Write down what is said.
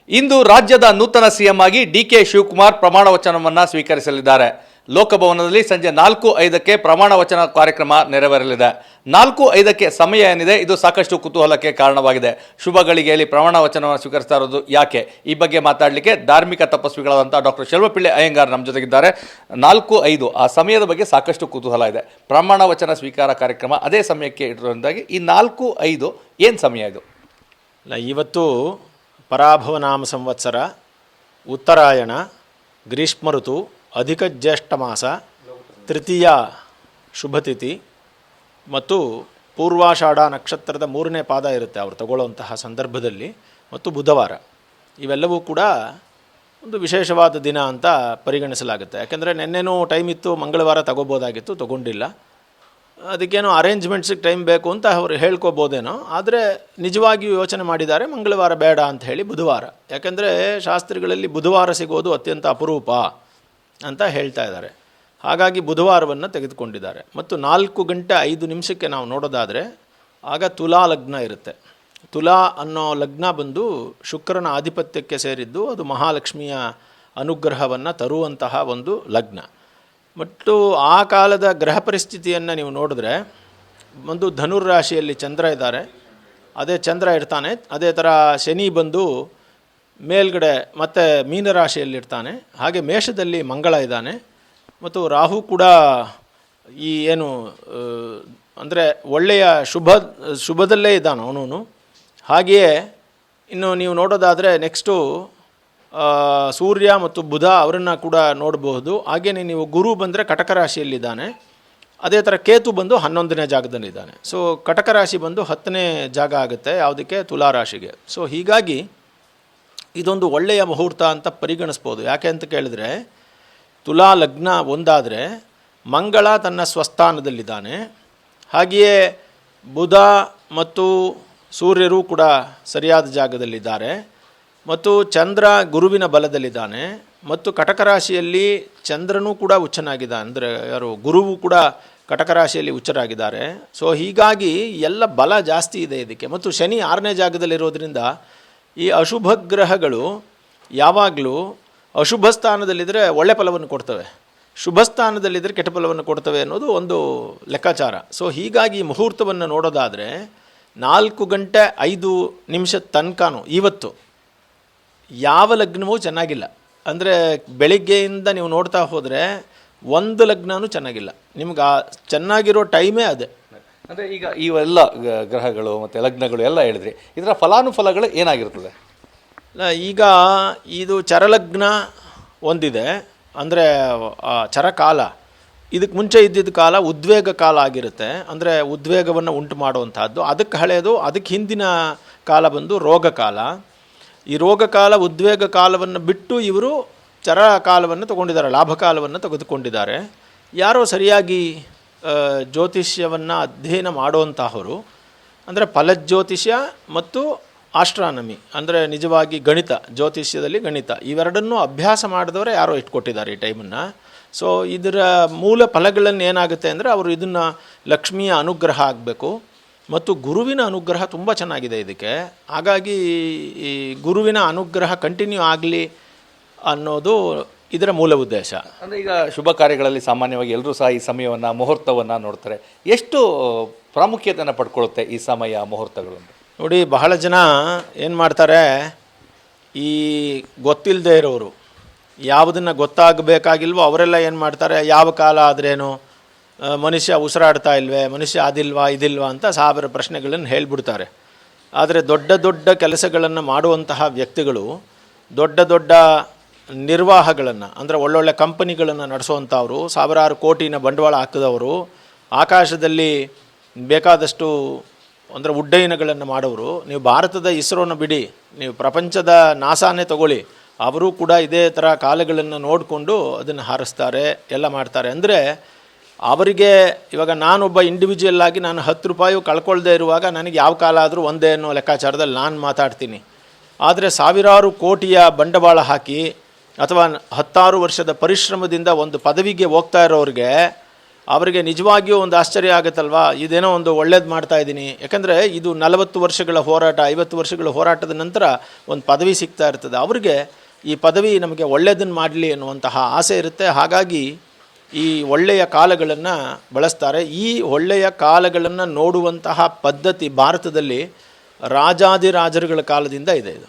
ಇಂದು ರಾಜ್ಯದ ನೂತನ ಸಿಎಂ ಆಗಿ ಡಿಕೆ ಶಿವಕುಮಾರ್ ಪ್ರಮಾಣ ವಚನವನ್ನು ಸ್ವೀಕರಿಸಲಿದ್ದಾರೆ. ಲೋಕಭವನದಲ್ಲಿ ಸಂಜೆ 4:05ಕ್ಕೆ ಪ್ರಮಾಣ ವಚನ ಕಾರ್ಯಕ್ರಮ ನೆರವೇರಲಿದೆ. 4:05ಕ್ಕೆ ಸಮಯ ಏನಿದೆ ಇದು ಸಾಕಷ್ಟು ಕುತೂಹಲಕ್ಕೆ ಕಾರಣವಾಗಿದೆ. ಶುಭ ಗಳಿಗೆಯಲ್ಲಿ ಪ್ರಮಾಣ ವಚನವನ್ನು ಸ್ವೀಕರಿಸ್ತಾ ಇರೋದು ಯಾಕೆ? ಈ ಬಗ್ಗೆ ಮಾತಾಡಲಿಕ್ಕೆ ಧಾರ್ಮಿಕ ತಪಸ್ವಿಗಳಾದಂಥ ಡಾಕ್ಟರ್ ಶೆಲ್ವಪಿಳ್ಳಿ ಅಯ್ಯಂಗಾರ್ ನಮ್ಮ ಜೊತೆಗಿದ್ದಾರೆ. 4:05 ಆ ಸಮಯದ ಬಗ್ಗೆ ಸಾಕಷ್ಟು ಕುತೂಹಲ ಇದೆ. ಪ್ರಮಾಣ ವಚನ ಸ್ವೀಕಾರ ಕಾರ್ಯಕ್ರಮ ಅದೇ ಸಮಯಕ್ಕೆ ಇರೋದ್ರಿಂದಾಗಿ ಈ 4:05 ಏನು ಸಮಯ ಇದು? ಇವತ್ತು ಪರಾಭವನಾಮ ಸಂವತ್ಸರ, ಉತ್ತರಾಯಣ, ಗ್ರೀಷ್ಮ ಋತು, ಅಧಿಕ ಜ್ಯೇಷ್ಠ ಮಾಸ, ತೃತೀಯ ಶುಭತಿಥಿ ಮತ್ತು ಪೂರ್ವಾಷಾಢ ನಕ್ಷತ್ರದ 3ನೇ ಪಾದ ಇರುತ್ತೆ ಅವರು ತಗೊಳ್ಳುವಂತಹ ಸಂದರ್ಭದಲ್ಲಿ, ಮತ್ತು ಬುಧವಾರ. ಇವೆಲ್ಲವೂ ಕೂಡ ಒಂದು ವಿಶೇಷವಾದ ದಿನ ಅಂತ ಪರಿಗಣಿಸಲಾಗುತ್ತೆ. ಯಾಕೆಂದರೆ ನಿನ್ನೆನೂ ಟೈಮ್ ಇತ್ತು, ಮಂಗಳವಾರ ತಗೋಬೋದಾಗಿತ್ತು, ತಗೊಂಡಿಲ್ಲ. ಅದಕ್ಕೇನೋ ಅರೇಂಜ್ಮೆಂಟ್ಸಿಗೆ ಟೈಮ್ ಬೇಕು ಅಂತ ಅವರು ಹೇಳ್ಕೊಬೋದೇನೋ, ಆದರೆ ನಿಜವಾಗಿಯೂ ಯೋಚನೆ ಮಾಡಿದ್ದಾರೆ ಮಂಗಳವಾರ ಬೇಡ ಅಂತ ಹೇಳಿ ಬುಧವಾರ. ಯಾಕೆಂದರೆ ಶಾಸ್ತ್ರಿಗಳಲ್ಲಿ ಬುಧವಾರ ಸಿಗೋದು ಅತ್ಯಂತ ಅಪರೂಪ ಅಂತ ಹೇಳ್ತಾ ಇದ್ದಾರೆ. ಹಾಗಾಗಿ ಬುಧವಾರವನ್ನು ತೆಗೆದುಕೊಂಡಿದ್ದಾರೆ. ಮತ್ತು 4:05 ನಾವು ನೋಡೋದಾದರೆ ಆಗ ತುಲಾ ಲಗ್ನ ಇರುತ್ತೆ. ತುಲಾ ಅನ್ನೋ ಲಗ್ನ ಬಂದು ಶುಕ್ರನ ಆಧಿಪತ್ಯಕ್ಕೆ ಸೇರಿದ್ದು, ಅದು ಮಹಾಲಕ್ಷ್ಮಿಯ ಅನುಗ್ರಹವನ್ನು ತರುವಂತಹ ಒಂದು ಲಗ್ನ. ಮತ್ತು ಆ ಕಾಲದ ಗ್ರಹ ಪರಿಸ್ಥಿತಿಯನ್ನು ನೀವು ನೋಡಿದ್ರೆ, ಒಂದು ಧನುರ್ರಾಶಿಯಲ್ಲಿ ಚಂದ್ರ ಇದ್ದಾರೆ, ಅದೇ ಚಂದ್ರ ಇರ್ತಾನೆ. ಅದೇ ಥರ ಶನಿ ಬಂದು ಮೇಲ್ಗಡೆ ಮತ್ತು ಮೀನರಾಶಿಯಲ್ಲಿರ್ತಾನೆ. ಹಾಗೆ ಮೇಷದಲ್ಲಿ ಮಂಗಳ ಇದ್ದಾನೆ, ಮತ್ತು ರಾಹು ಕೂಡ ಈ ಏನು ಅಂದರೆ ಒಳ್ಳೆಯ ಶುಭದಲ್ಲೇ ಇದ್ದಾನೆ ಅವನು. ಹಾಗೆಯೇ ಇನ್ನು ನೀವು ನೋಡೋದಾದರೆ ನೆಕ್ಸ್ಟು ಸೂರ್ಯ ಮತ್ತು ಬುಧ ಅವರನ್ನು ಕೂಡ ನೋಡಬಹುದು. ಹಾಗೆಯೇ ನೀವು ಗುರು ಬಂದರೆ ಕಟಕ ರಾಶಿಯಲ್ಲಿದ್ದಾನೆ. ಅದೇ ಥರ ಕೇತು ಬಂದು 11ನೇ ಜಾಗದಲ್ಲಿದ್ದಾನೆ. ಸೊ ಕಟಕ ರಾಶಿ ಬಂದು 10ನೇ ಜಾಗ ಆಗುತ್ತೆ ಯಾವುದಕ್ಕೆ? ತುಲಾರಾಶಿಗೆ. ಸೊ ಹೀಗಾಗಿ ಇದೊಂದು ಒಳ್ಳೆಯ ಮುಹೂರ್ತ ಅಂತ ಪರಿಗಣಿಸ್ಬೋದು. ಯಾಕೆ ಅಂತ ಕೇಳಿದ್ರೆ, ತುಲಾ ಲಗ್ನ ಒಂದಾದರೆ ಮಂಗಳ ತನ್ನ ಸ್ವಸ್ಥಾನದಲ್ಲಿದ್ದಾನೆ, ಹಾಗೆಯೇ ಬುಧ ಮತ್ತು ಸೂರ್ಯರು ಕೂಡ ಸರಿಯಾದ ಜಾಗದಲ್ಲಿದ್ದಾರೆ, ಮತ್ತು ಚಂದ್ರ ಗುರುವಿನ ಬಲದಲ್ಲಿದ್ದಾನೆ, ಮತ್ತು ಕಟಕ ರಾಶಿಯಲ್ಲಿ ಚಂದ್ರನೂ ಕೂಡ ಉಚ್ಚನಾಗಿದ್ದಾನೆ, ಅಂದರೆ ಯಾರು ಗುರುವು ಕೂಡ ಕಟಕ ರಾಶಿಯಲ್ಲಿ ಉಚ್ಚರಾಗಿದ್ದಾರೆ. ಸೊ ಹೀಗಾಗಿ ಎಲ್ಲ ಬಲ ಜಾಸ್ತಿ ಇದೆ ಇದಕ್ಕೆ. ಮತ್ತು ಶನಿ 6ನೇ ಜಾಗದಲ್ಲಿರೋದ್ರಿಂದ ಈ ಅಶುಭ ಗ್ರಹಗಳು ಯಾವಾಗಲೂ ಅಶುಭ ಸ್ಥಾನದಲ್ಲಿದ್ದರೆ ಒಳ್ಳೆ ಫಲವನ್ನು ಕೊಡ್ತವೆ, ಶುಭ ಸ್ಥಾನದಲ್ಲಿದ್ದರೆ ಕೆಟ್ಟ ಫಲವನ್ನು ಕೊಡ್ತವೆ ಅನ್ನೋದು ಒಂದು ಲೆಕ್ಕಾಚಾರ. ಸೊ ಹೀಗಾಗಿ ಮುಹೂರ್ತವನ್ನು ನೋಡೋದಾದರೆ 4:05 ತನಕನೂ ಇವತ್ತು ಯಾವ ಲಗ್ನವೂ ಚೆನ್ನಾಗಿಲ್ಲ. ಅಂದರೆ ಬೆಳಿಗ್ಗೆಯಿಂದ ನೀವು ನೋಡ್ತಾ ಹೋದರೆ ಒಂದು ಲಗ್ನವೂ ಚೆನ್ನಾಗಿಲ್ಲ. ನಿಮ್ಗೆ ಚೆನ್ನಾಗಿರೋ ಟೈಮೇ ಅದೇ. ಅಂದರೆ ಈಗ ಇವೆಲ್ಲ ಗ್ರಹಗಳು ಮತ್ತು ಲಗ್ನಗಳು ಎಲ್ಲ ಹೇಳಿದ್ರಿ, ಇದರ ಫಲಾನುಫಲಗಳು ಏನಾಗಿರ್ತದೆ? ಈಗ ಇದು ಚರಲಗ್ನ ಒಂದಿದೆ, ಅಂದರೆ ಚರಕಾಲ. ಇದಕ್ಕೆ ಮುಂಚೆ ಇದ್ದಿದ್ದ ಕಾಲ ಉದ್ವೇಗ ಕಾಲ ಆಗಿರುತ್ತೆ, ಅಂದರೆ ಉದ್ವೇಗವನ್ನು ಉಂಟು ಮಾಡುವಂಥದ್ದು. ಅದಕ್ಕೆ ಹಳೆಯದು. ಅದಕ್ಕೆ ಹಿಂದಿನ ಕಾಲ ಬಂದು ರೋಗ ಕಾಲ. ಈ ರೋಗ ಕಾಲ, ಉದ್ವೇಗ ಕಾಲವನ್ನು ಬಿಟ್ಟು ಇವರು ಚರ ಕಾಲವನ್ನು ತಗೊಂಡಿದ್ದಾರೆ, ಲಾಭ ಕಾಲವನ್ನು ತೆಗೆದುಕೊಂಡಿದ್ದಾರೆ. ಯಾರೋ ಸರಿಯಾಗಿ ಜ್ಯೋತಿಷ್ಯವನ್ನು ಅಧ್ಯಯನ ಮಾಡುವಂತಹವರು, ಅಂದರೆ ಫಲಜ್ಯೋತಿಷ್ಯ ಮತ್ತು ಆಸ್ಟ್ರಾನಮಿ, ಅಂದರೆ ನಿಜವಾಗಿ ಗಣಿತ, ಜ್ಯೋತಿಷ್ಯದಲ್ಲಿ ಗಣಿತ, ಇವೆರಡನ್ನೂ ಅಭ್ಯಾಸ ಮಾಡಿದವರೇ ಯಾರೋ ಇಟ್ಕೊಟ್ಟಿದ್ದಾರೆ ಈ ಟೈಮನ್ನು. ಸೊ ಇದರ ಮೂಲ ಫಲಗಳನ್ನು ಏನಾಗುತ್ತೆ ಅಂದರೆ, ಅವರು ಇದನ್ನು ಲಕ್ಷ್ಮಿಯ ಅನುಗ್ರಹ ಆಗಬೇಕು ಮತ್ತು ಗುರುವಿನ ಅನುಗ್ರಹ ತುಂಬ ಚೆನ್ನಾಗಿದೆ ಇದಕ್ಕೆ. ಹಾಗಾಗಿ ಈ ಗುರುವಿನ ಅನುಗ್ರಹ ಕಂಟಿನ್ಯೂ ಆಗಲಿ ಅನ್ನೋದು ಇದರ ಮೂಲ ಉದ್ದೇಶ. ಅಂದರೆ ಈಗ ಶುಭ ಕಾರ್ಯಗಳಲ್ಲಿ ಸಾಮಾನ್ಯವಾಗಿ ಎಲ್ಲರೂ ಸಹ ಈ ಸಮಯವನ್ನು, ಮುಹೂರ್ತವನ್ನು ನೋಡ್ತಾರೆ. ಎಷ್ಟು ಪ್ರಾಮುಖ್ಯತೆಯನ್ನು ಪಡ್ಕೊಳ್ಳುತ್ತೆ ಈ ಸಮಯ, ಮುಹೂರ್ತಗಳು? ನೋಡಿ, ಬಹಳ ಜನ ಏನು ಮಾಡ್ತಾರೆ, ಈ ಗೊತ್ತಿಲ್ಲದೆ ಇರೋರು, ಯಾವುದನ್ನು ಗೊತ್ತಾಗಬೇಕಾಗಿಲ್ವೋ ಅವರೆಲ್ಲ ಏನು ಮಾಡ್ತಾರೆ, ಯಾವ ಕಾಲ ಆದ್ರೇನು, ಮನುಷ್ಯ ಉಸಿರಾಡ್ತಾ ಇಲ್ವೇ, ಮನುಷ್ಯ ಅದಿಲ್ವಾ ಇದಿಲ್ವಾ ಅಂತ 1000 ಪ್ರಶ್ನೆಗಳನ್ನು ಹೇಳಿಬಿಡ್ತಾರೆ. ಆದರೆ ದೊಡ್ಡ ದೊಡ್ಡ ಕೆಲಸಗಳನ್ನು ಮಾಡುವಂತಹ ವ್ಯಕ್ತಿಗಳು, ದೊಡ್ಡ ದೊಡ್ಡ ನಿರ್ವಾಹಗಳನ್ನು, ಅಂದರೆ ಒಳ್ಳೊಳ್ಳೆ ಕಂಪನಿಗಳನ್ನು ನಡೆಸುವಂಥವರು, 1000 ಕೋಟಿನ ಬಂಡವಾಳ ಹಾಕಿದವರು, ಆಕಾಶದಲ್ಲಿ ಬೇಕಾದಷ್ಟು ಅಂದರೆ ಉಡ್ಡಯನಗಳನ್ನು ಮಾಡೋರು. ನೀವು ಭಾರತದ ಇಸ್ರೋನ ಬಿಡಿ, ನೀವು ಪ್ರಪಂಚದ ನಾಸಾನೇ ತಗೊಳ್ಳಿ, ಅವರು ಕೂಡ ಇದೇ ಥರ ಕಾಲಗಳನ್ನು ನೋಡಿಕೊಂಡು ಅದನ್ನು ಹಾರಿಸ್ತಾರೆ, ಎಲ್ಲ ಮಾಡ್ತಾರೆ. ಅಂದರೆ ಅವರಿಗೆ ಇವಾಗ ನಾನೊಬ್ಬ ಇಂಡಿವಿಜುವಲ್ ಆಗಿ ನಾನು 10 ರೂಪಾಯಿ ಕಳ್ಕೊಳ್ದೇ ಇರುವಾಗ ನನಗೆ ಯಾವ ಕಾಲ ಆದರೂ ಒಂದೇ ಅನ್ನೋ ಲೆಕ್ಕಾಚಾರದಲ್ಲಿ ನಾನು ಮಾತಾಡ್ತೀನಿ. ಆದರೆ 1000 ಕೋಟಿಯ ಬಂಡವಾಳ ಹಾಕಿ ಅಥವಾ 16 ವರ್ಷದ ಪರಿಶ್ರಮದಿಂದ ಒಂದು ಪದವಿಗೆ ಹೋಗ್ತಾ ಇರೋರಿಗೆ ಅವರಿಗೆ ನಿಜವಾಗಿಯೂ ಒಂದು ಆಶ್ಚರ್ಯ ಆಗುತ್ತಲ್ವಾ, ಇದೇನೋ ಒಂದು ಒಳ್ಳೇದು ಮಾಡ್ತಾ ಇದ್ದೀನಿ. ಯಾಕಂದರೆ ಇದು 40 ವರ್ಷಗಳ ಹೋರಾಟ, 50 ವರ್ಷಗಳ ಹೋರಾಟದ ನಂತರ ಒಂದು ಪದವಿ ಸಿಗ್ತಾ ಇರ್ತದೆ. ಅವ್ರಿಗೆ ಈ ಪದವಿ ನಮಗೆ ಒಳ್ಳೆಯದನ್ನು ಮಾಡಲಿ ಅನ್ನುವಂತಹ ಆಸೆ ಇರುತ್ತೆ. ಹಾಗಾಗಿ ಈ ಒಳ್ಳೆಯ ಕಾಲಗಳನ್ನು ಬಳಸ್ತಾರೆ. ಈ ಒಳ್ಳೆಯ ಕಾಲಗಳನ್ನು ನೋಡುವಂತಹ ಪದ್ಧತಿ ಭಾರತದಲ್ಲಿ ರಾಜಾದಿರಾಜರುಗಳ ಕಾಲದಿಂದ ಇದೆ. ಇದು